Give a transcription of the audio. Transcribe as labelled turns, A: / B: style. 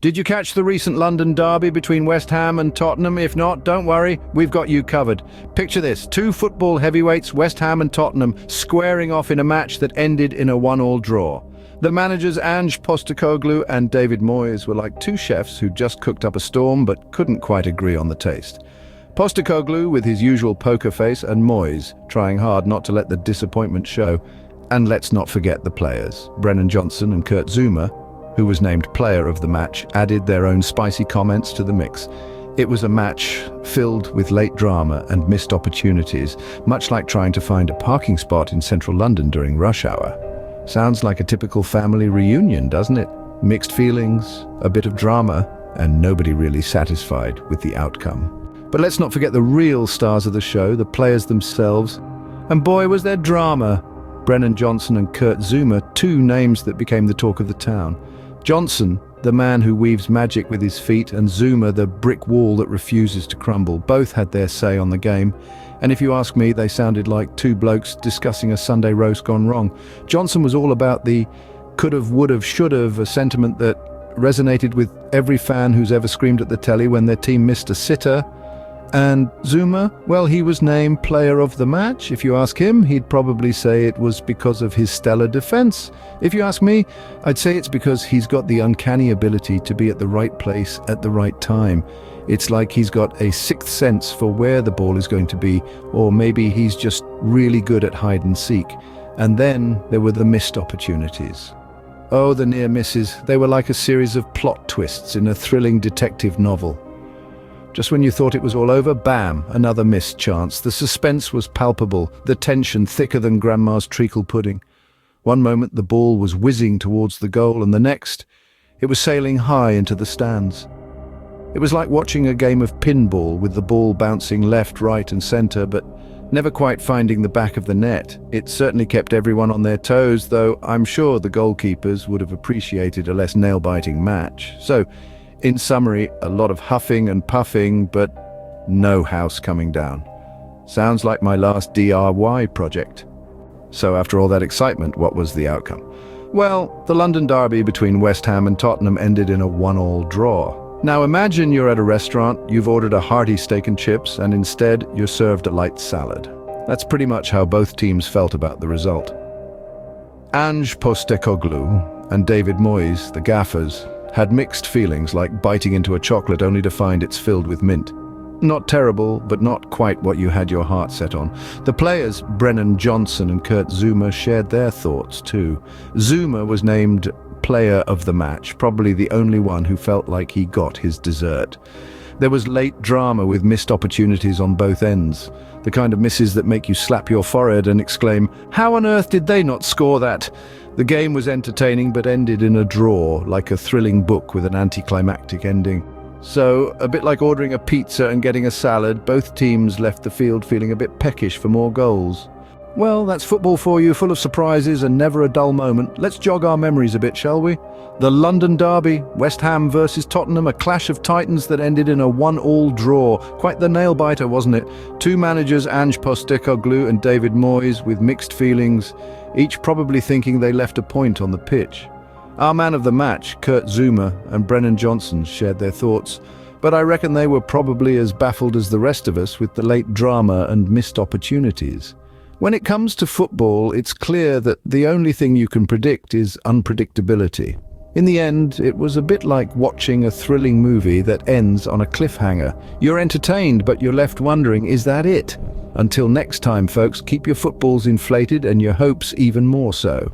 A: Did you catch the recent London derby between West Ham and Tottenham? If not, don't worry, we've got you covered. Picture this, two football heavyweights, West Ham and Tottenham, squaring off in a match that ended in a 1-1 draw. The managers Ange Postecoglou and David Moyes were like two chefs who just cooked up a storm but couldn't quite agree on the taste. Postecoglou with his usual poker face and Moyes trying hard not to let the disappointment show. And let's not forget the players. Brennan Johnson and Kurt Zouma, who was named player of the match, added their own spicy comments to the mix. It was a match filled with late drama and missed opportunities, much like trying to find a parking spot in central London during rush hour. Sounds like a typical family reunion, doesn't it? Mixed feelings, a bit of drama, and nobody really satisfied with the outcome. But let's not forget the real stars of the show, the players themselves. And boy, was there drama! Brennan Johnson and Kurt Zouma, two names that became the talk of the town. Johnson, the man who weaves magic with his feet, and Zouma, the brick wall that refuses to crumble, both had their say on the game. And if you ask me, they sounded like two blokes discussing a Sunday roast gone wrong. Johnson was all about the could've, would've, should've, a sentiment that resonated with every fan who's ever screamed at the telly when their team missed a sitter. And Zouma, well, he was named player of the match. If you ask him, he'd probably say it was because of his stellar defense. If you ask me, I'd say it's because he's got the uncanny ability to be at the right place at the right time. It's like he's got a sixth sense for where the ball is going to be, or maybe he's just really good at hide and seek. And then there were the missed opportunities. Oh, the near misses. They were like a series of plot twists in a thrilling detective novel. Just when you thought it was all over, bam, another missed chance. The suspense was palpable, the tension thicker than Grandma's treacle pudding. One moment the ball was whizzing towards the goal, and the next, it was sailing high into the stands. It was like watching a game of pinball with the ball bouncing left, right and centre, but never quite finding the back of the net. It certainly kept everyone on their toes, though I'm sure the goalkeepers would have appreciated a less nail-biting match. So, in summary, a lot of huffing and puffing, but no house coming down. Sounds like my last DIY project. So after all that excitement, what was the outcome? Well, the London derby between West Ham and Tottenham ended in a 1-1 draw. Now imagine you're at a restaurant, you've ordered a hearty steak and chips, and instead you're served a light salad. That's pretty much how both teams felt about the result. Ange Postecoglou and David Moyes, the gaffers, had mixed feelings, like biting into a chocolate only to find it's filled with mint. Not terrible, but not quite what you had your heart set on. The players, Brennan Johnson and Kurt Zouma, shared their thoughts too. Zouma was named player of the match, probably the only one who felt like he got his dessert. There was late drama with missed opportunities on both ends. The kind of misses that make you slap your forehead and exclaim, "How on earth did they not score that?" The game was entertaining but ended in a draw, like a thrilling book with an anticlimactic ending. So, a bit like ordering a pizza and getting a salad, both teams left the field feeling a bit peckish for more goals. Well, that's football for you, full of surprises and never a dull moment. Let's jog our memories a bit, shall we? The London derby, West Ham versus Tottenham, a clash of titans that ended in a 1-1 draw. Quite the nail-biter, wasn't it? Two managers, Ange Postecoglou and David Moyes, with mixed feelings, each probably thinking they left a point on the pitch. Our man of the match, Kurt Zouma and Brennan Johnson, shared their thoughts, but I reckon they were probably as baffled as the rest of us with the late drama and missed opportunities. When it comes to football, it's clear that the only thing you can predict is unpredictability. In the end, it was a bit like watching a thrilling movie that ends on a cliffhanger. You're entertained, but you're left wondering, is that it? Until next time, folks, keep your footballs inflated and your hopes even more so.